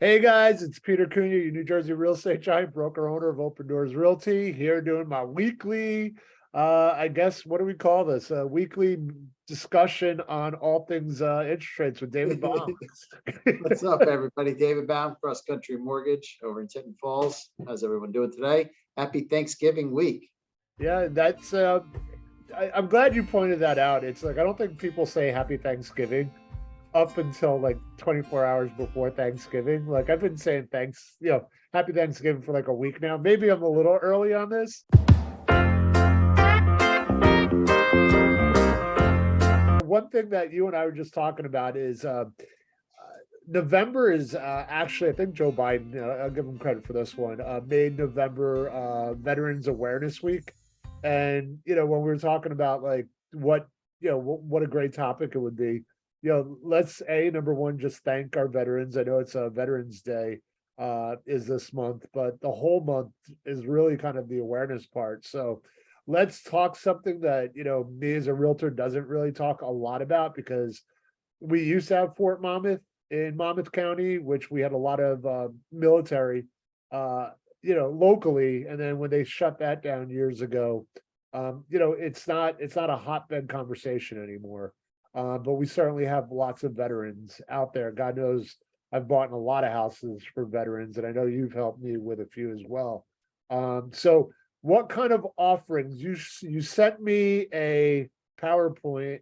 Hey guys, it's Peter Cunha, your New Jersey real estate giant, broker owner of Open Doors Realty, here doing my weekly, I guess, what do we call this? A weekly discussion on all things interest rates with David Baum. What's up, everybody? David Baum, Cross Country Mortgage over in Tinton Falls. How's everyone doing today? Happy Thanksgiving week. Yeah, that's I'm glad you pointed that out. It's like I don't think people say Happy Thanksgiving up until like 24 hours before Thanksgiving. Like I've been saying Happy Thanksgiving for like a week now. Maybe I'm a little early on this. One thing that you and I were just talking about is November is actually, I think Joe Biden, I'll give him credit for this one, made November Veterans Awareness Week. And, when we were talking about like what a great topic it would be, let's number one, just thank our veterans. I know it's a Veterans Day is this month, but the whole month is really kind of the awareness part. So let's talk something that, me as a realtor doesn't really talk a lot about, because we used to have Fort Monmouth in Monmouth County, which we had a lot of military, locally. And then when they shut that down years ago, it's not a hotbed conversation anymore. But we certainly have lots of veterans out there. God knows I've bought in a lot of houses for veterans, and I know you've helped me with a few as well. So what kind of offerings? You sent me a PowerPoint.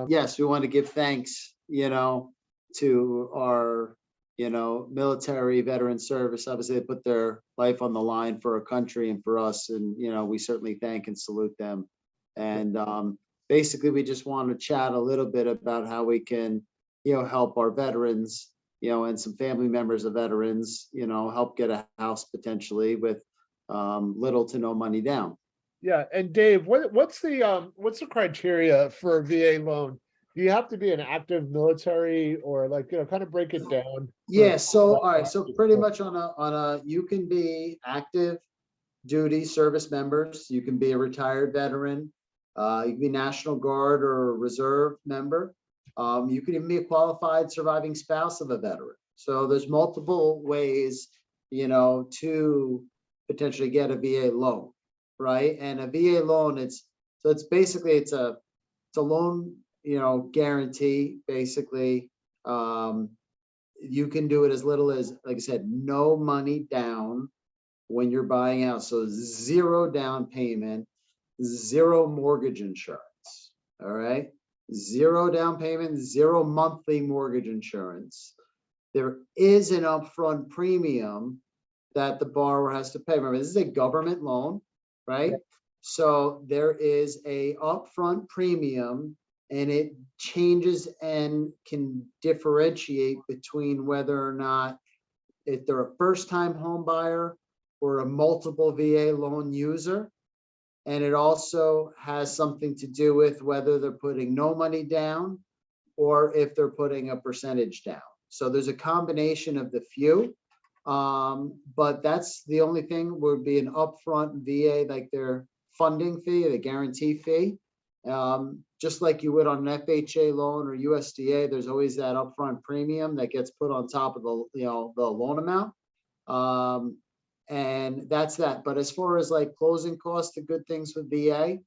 Yes, we want to give thanks, to our, military veteran service. Obviously, they put their life on the line for our country and for us. And, we certainly thank and salute them. And basically, we just want to chat a little bit about how we can, help our veterans, and some family members of veterans, help get a house potentially with little to no money down. Yeah, and Dave, what's the criteria for a VA loan? Do you have to be an active military, or like kind of break it down? Yeah, so all right, so pretty much on a you can be active duty service members, you can be a retired veteran, you can be National Guard or a reserve member, you can even be a qualified surviving spouse of a veteran. So there's multiple ways, to potentially get a VA loan, right? And a VA loan, it's basically it's a loan, guarantee. Basically, you can do it as little as, like I said, no money down when you're buying out. So 0 down payment, 0 mortgage insurance. All right. 0 down payment, 0 monthly mortgage insurance. There is an upfront premium that the borrower has to pay. Remember, this is a government loan, right? Yeah. So there is a upfront premium, and it changes and can differentiate between whether or not if they're a first-time home buyer or a multiple VA loan user. And it also has something to do with whether they're putting no money down or if they're putting a percentage down. So there's a combination of the few, but that's the only thing would be an upfront VA, like their funding fee, the guarantee fee. Just like you would on an FHA loan or USDA, there's always that upfront premium that gets put on top of the loan amount. And that's that. But as far as like closing costs, the good things with VA,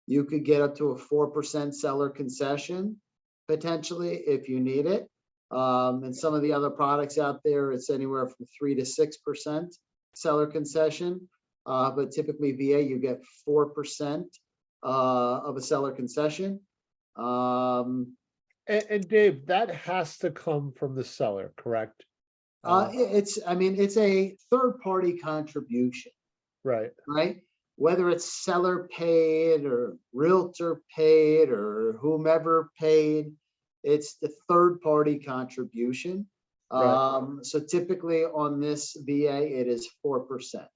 you could get up to a 4% seller concession potentially if you need it. And some of the other products out there, it's anywhere from 3 to 6% seller concession. But typically VA, you get 4% of a seller concession. And Dave, that has to come from the seller, correct? It's a third-party contribution, right? Whether it's seller paid or realtor paid or whomever paid, it's the third-party contribution. Right. So typically on this VA, it is 4%.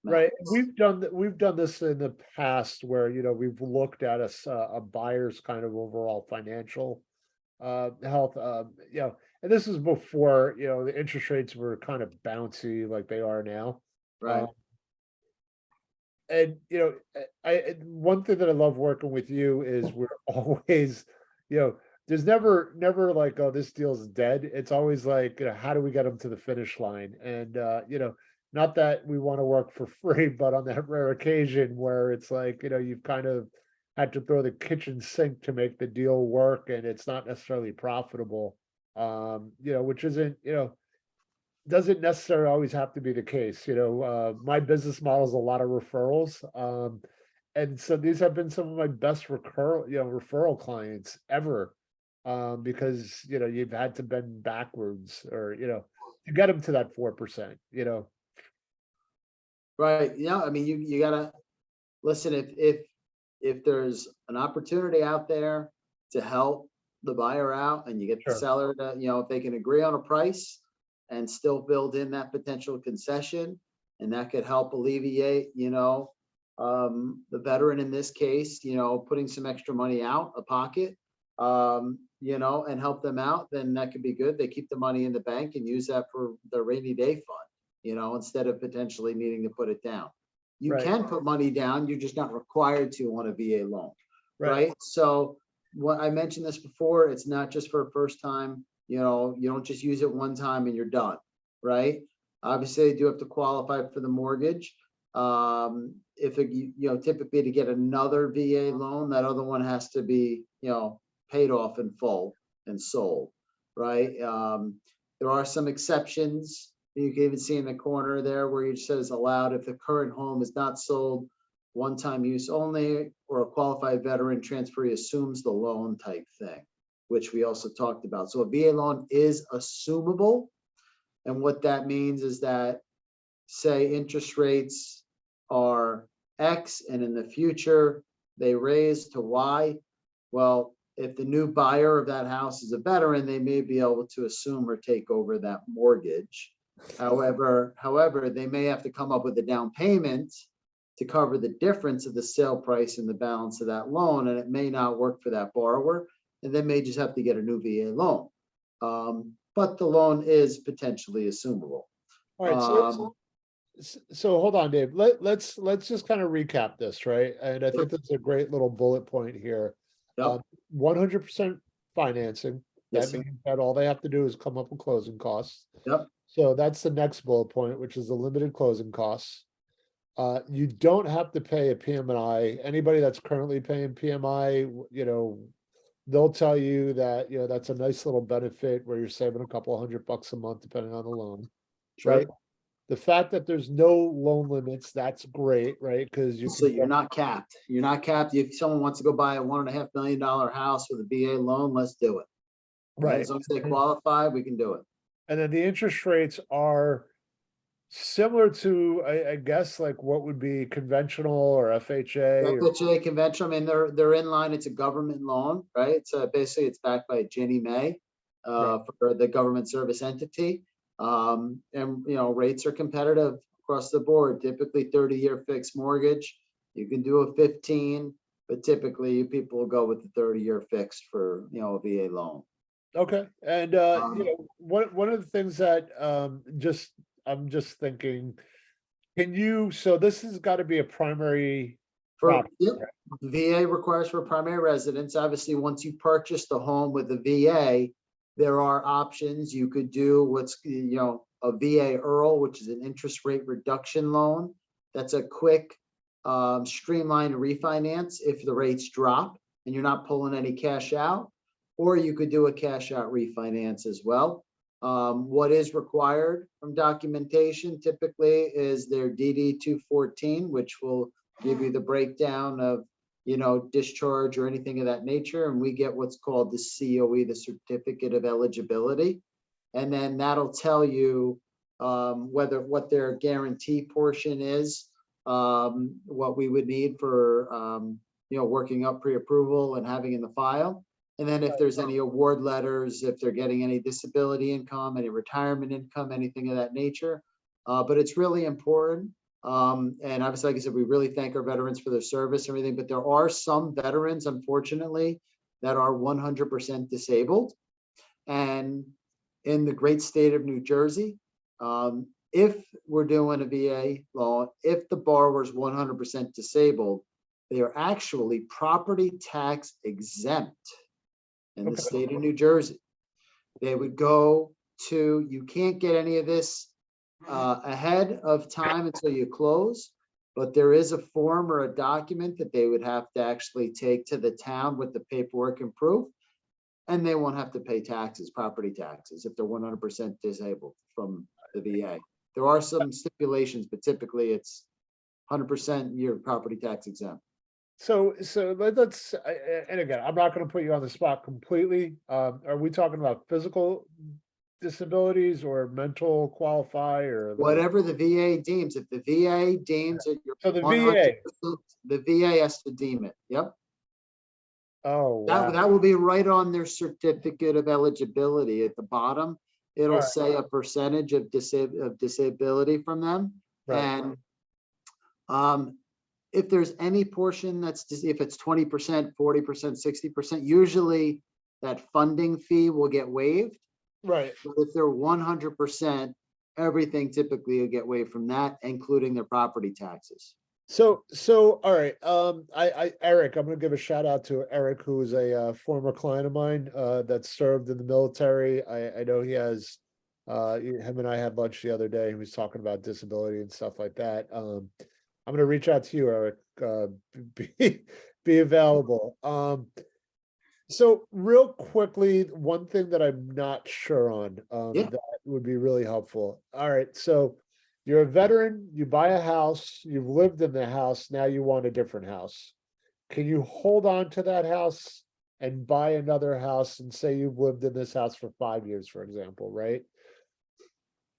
Right. We've done this in the past where, we've looked at a buyer's kind of overall financial health, and this is before, the interest rates were kind of bouncy like they are now. Right. And, one thing that I love working with you is we're always, there's never like, oh, this deal's dead. It's always like, how do we get them to the finish line? And not that we want to work for free, but on that rare occasion where it's like, you've kind of had to throw the kitchen sink to make the deal work and it's not necessarily profitable. Which isn't, doesn't necessarily always have to be the case. My business model is a lot of referrals. And so these have been some of my best referral clients ever. Because you've had to bend backwards or to get them to that 4%. Right. Yeah. I mean, you gotta listen, if there's an opportunity out there to help the buyer out and you get the Sure. seller to, if they can agree on a price and still build in that potential concession, and that could help alleviate, the veteran in this case, putting some extra money out of pocket, and help them out, then that could be good. They keep the money in the bank and use that for the rainy day fund, instead of potentially needing to put it down. You Right. can put money down, you're just not required to on a VA loan, Right. right? So what I mentioned this before, it's not just for a first time, you don't just use it one time and you're done, right? Obviously, you do have to qualify for the mortgage. Typically to get another VA loan, that other one has to be, paid off in full and sold, right? There are some exceptions. You can even see in the corner there where it says allowed if the current home is not sold, one-time use only, or a qualified veteran transferee assumes the loan type thing, which we also talked about. So a VA loan is assumable. And what that means is that, say, interest rates are X and in the future they raise to Y. Well, if the new buyer of that house is a veteran, they may be able to assume or take over that mortgage. However, they may have to come up with a down payment to cover the difference of the sale price and the balance of that loan, and it may not work for that borrower, and they may just have to get a new VA loan. But the loan is potentially assumable. All right. So hold on, Dave. Let's just kind of recap this, right? And I think that's a great little bullet point here. Yep. 100% financing. Yes, That sir. means that all they have to do is come up with closing costs. Yep. So that's the next bullet point, which is the limited closing costs. You don't have to pay a PMI. Anybody that's currently paying PMI, they'll tell you that, that's a nice little benefit where you're saving a couple $100 a month, depending on the loan, Sure. right? The fact that there's no loan limits, that's great, right? Because So you're not capped. You're not capped. If someone wants to go buy a $1.5 million house with a VA loan, let's do it. Right? As long as they qualify, we can do it. And then the interest rates are similar to, I guess, like what would be conventional or FHA. FHA conventional. I mean, they're in line. It's a government loan, right? So basically, it's backed by Ginnie Mae for the government service entity. And rates are competitive across the board. Typically 30-year fixed mortgage. You can do a 15, but typically people will go with the 30-year fixed for a VA loan. Okay. And one of the things that I'm just thinking, so this has got to be a primary property, Yep. right? VA requires for primary residence. Obviously, once you purchase the home with the VA, there are options. You could do what's, a VA IRRL, which is an interest rate reduction loan. That's a quick, streamlined refinance if the rates drop and you're not pulling any cash out. Or you could do a cash out refinance as well. What is required from documentation typically is their DD 214, which will give you the breakdown of discharge or anything of that nature. And we get what's called the COE, the certificate of eligibility. And then that'll tell you what their guarantee portion is, what we would need for, working up pre-approval and having in the file. And then if there's any award letters, if they're getting any disability income, any retirement income, anything of that nature. But it's really important. And obviously, like I said, we really thank our veterans for their service and everything, but there are some veterans, unfortunately, that are 100% disabled. And in the great state of New Jersey, if we're doing a VA loan, if the borrower is 100% disabled, they are actually property tax exempt. in the Okay. state of New Jersey. They would go to, you can't get any of this ahead of time until you close, but there is a form or a document that they would have to actually take to the town with the paperwork and proof. And they won't have to pay taxes, property taxes, if they're 100% disabled from the VA. There are some stipulations, but typically it's 100% your property tax exempt. So let's, and again, I'm not going to put you on the spot completely. Are we talking about physical disabilities or mental qualify or Whatever the VA deems, if the VA deems it, you're so the 100%, VA? the VA has to deem it. Yep. Oh, wow. That will be right on their certificate of eligibility at the bottom. It'll Right. say a percentage of disability from them. Right. And if there's any portion that's, if it's 20%, 40%, 60%, usually that funding fee will get waived. Right. But if they're 100%, everything typically will get waived from that, including their property taxes. So, all right. Eric, I'm going to give a shout out to Eric, who is a former client of mine that served in the military. I know he has, him and I had lunch the other day. He was talking about disability and stuff like that. I'm going to reach out to you, Eric. Be available. So real quickly, one thing that I'm not sure on, Yeah. that would be really helpful. All right, so you're a veteran, you buy a house, you've lived in the house, now you want a different house. Can you hold on to that house and buy another house and say you've lived in this house for 5 years, for example, right?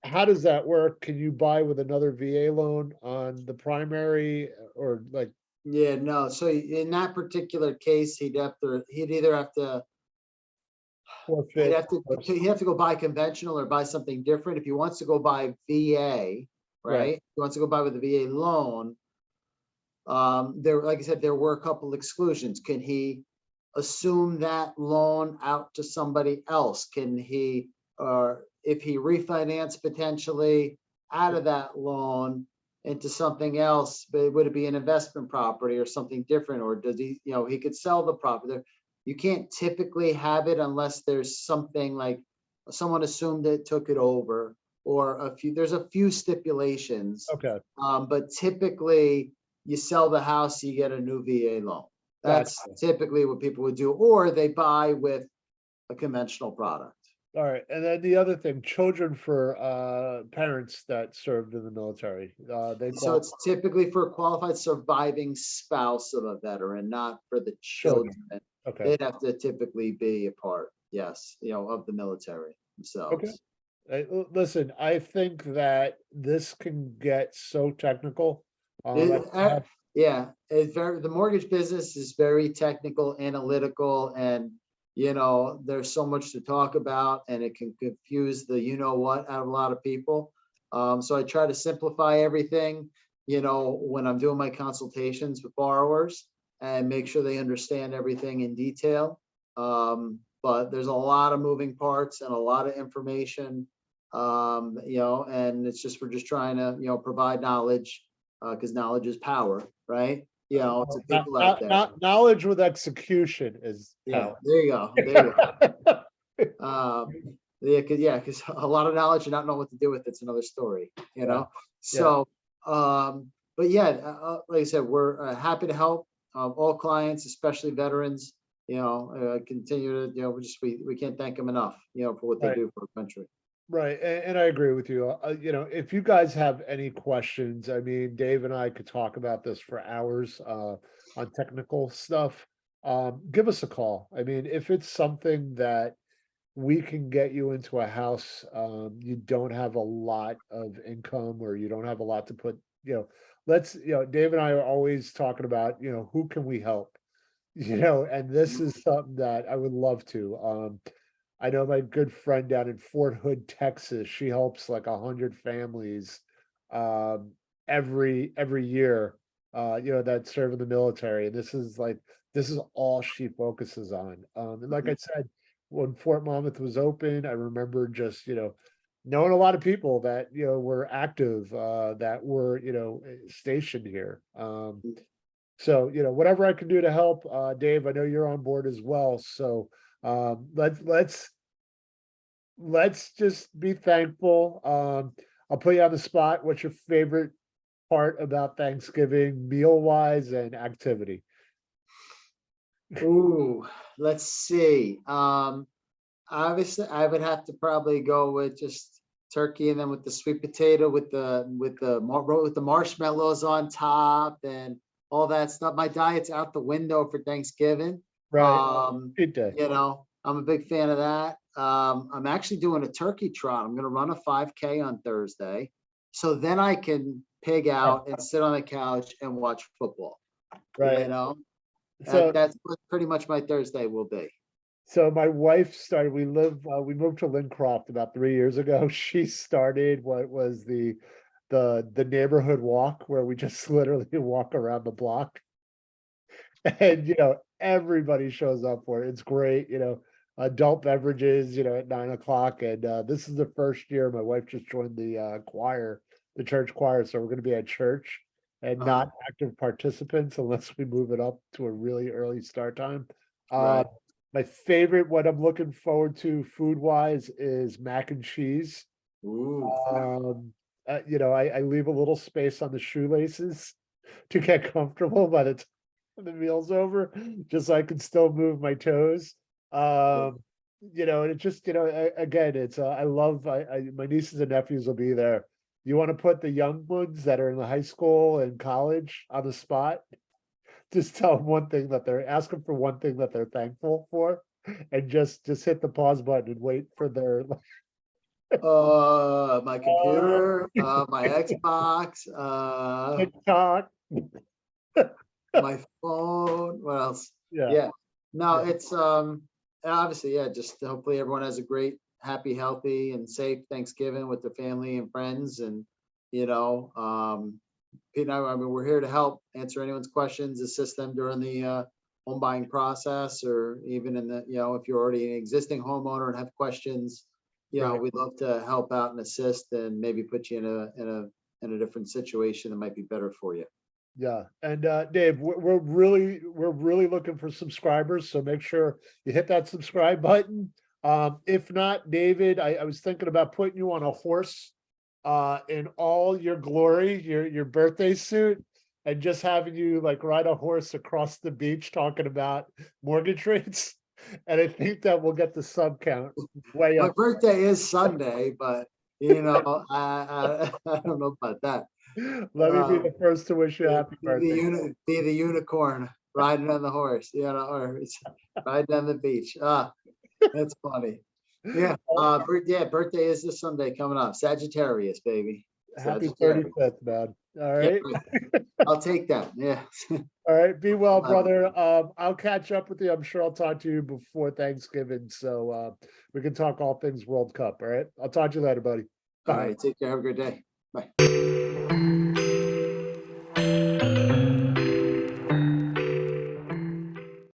How does that work? Can you buy with another VA loan on the primary or like, Yeah, no. So in that particular case, he'd either have to, forfeit? he'd have to go buy conventional or buy something different. If he wants to go buy VA, Right. right? He wants to go buy with a VA loan. There, like I said, there were a couple exclusions. Can he assume that loan out to somebody else? Can he, or if he refinance potentially out of that loan into something else, but would it be an investment property or something different? Or does he, he could sell the property. You can't typically have it unless there's something like someone assumed it, took it over, or there's a few stipulations. Okay, But typically you sell the house, you get a new VA loan. That's gotcha. typically what people would do, or they buy with a conventional product. All right, and then the other thing, children for parents that served in the military, they So call it's typically for a qualified surviving spouse of a veteran, not for the children. children. Okay, They'd have to typically be a part, yes, of the military okay. themselves. Listen, I think that this can get so technical. It- yeah, the mortgage business is very technical, analytical, and there's so much to talk about, and it can confuse the what out of a lot of people. So I try to simplify everything, when I'm doing my consultations with borrowers and make sure they understand everything in detail. But there's a lot of moving parts and a lot of information, and it's just, we're just trying to, provide knowledge, because knowledge is power, right? To people out there. Knowledge with execution is Yeah, power. there you go. There you go. Because a lot of knowledge and not know what to do with it's another story, Yeah. So, but yeah, like I said, we're happy to help all clients, especially veterans. Continue to, we can't thank them enough, for what they Right. do for our country. Right, and I agree with you. If you guys have any questions, I mean, Dave and I could talk about this for hours on technical stuff. Give us a call. I mean, if it's something that we can get you into a house, you don't have a lot of income or you don't have a lot to put, Dave and I are always talking about, who can we help? And this is something that I would love to. I know my good friend down in Fort Hood, Texas, she helps like 100 families um, every year, that serve in the military. And this is all she focuses on. And like I said, when Fort Monmouth was open, I remember just, knowing a lot of people that, were active, that were, stationed here. So, whatever I can do to help, Dave, I know you're on board as well. So Let's just be thankful. I'll put you on the spot. What's your favorite part about Thanksgiving, meal wise and activity? Ooh, let's see. Obviously, I would have to probably go with just turkey, and then with the sweet potato, with the marshmallows on top, and all that stuff. My diet's out the window for Thanksgiving. Right. Good day. I'm a big fan of that. I'm actually doing a turkey trot. I'm going to run a 5K on Thursday, so then I can pig out and sit on the couch and watch football. Right. So that's what pretty much my Thursday will be. So my wife started, we moved to Lincroft about 3 years ago. She started what was the neighborhood walk, where we just literally walk around the block. And everybody shows up for it. It's great, adult beverages, at 9 o'clock. And this is the first year my wife just joined the choir, the church choir. So we're gonna be at church and not active participants unless we move it up to a really early start time. Right. My favorite, what I'm looking forward to food wise, is mac and cheese. Ooh. I leave a little space on the shoelaces to get comfortable by the time the meal's over, just so I can still move my toes. And it just, again, it's I love my nieces and nephews will be there. You want to put the young ones that are in the high school and college on the spot, just tell them ask them for one thing that they're thankful for, and just hit the pause button and wait for their My computer, my Xbox, TikTok. my phone. What else? Yeah. No, it's obviously, just hopefully everyone has a great, happy, healthy, and safe Thanksgiving with their family and friends. And Pete and I mean, we're here to help answer anyone's questions, assist them during the home buying process, or even in the, if you're already an existing homeowner and have questions, Right. we'd love to help out and assist, and maybe put you in a different situation that might be better for you. Yeah. And Dave, we're really looking for subscribers, so make sure you hit that subscribe button. If not, David, I was thinking about putting you on a horse in all your glory, your birthday suit, and just having you like ride a horse across the beach talking about mortgage rates. And I think that we'll get the sub count way My up. birthday is Sunday, but I don't know about that. Let me be the first to wish you a happy birthday. Be the unicorn riding on the horse, or riding on the beach. That's funny. Yeah. Birthday is this Sunday coming up. Sagittarius, baby. Happy Sagittarius. 35th, man. All Yeah, right. I'll take that. Yeah. All right. Be well, brother. I'll catch up with you. I'm sure I'll talk to you before Thanksgiving. So we can talk all things World Cup. All right. I'll talk to you later, buddy. All Bye. right. Take care. Have a good day. Bye.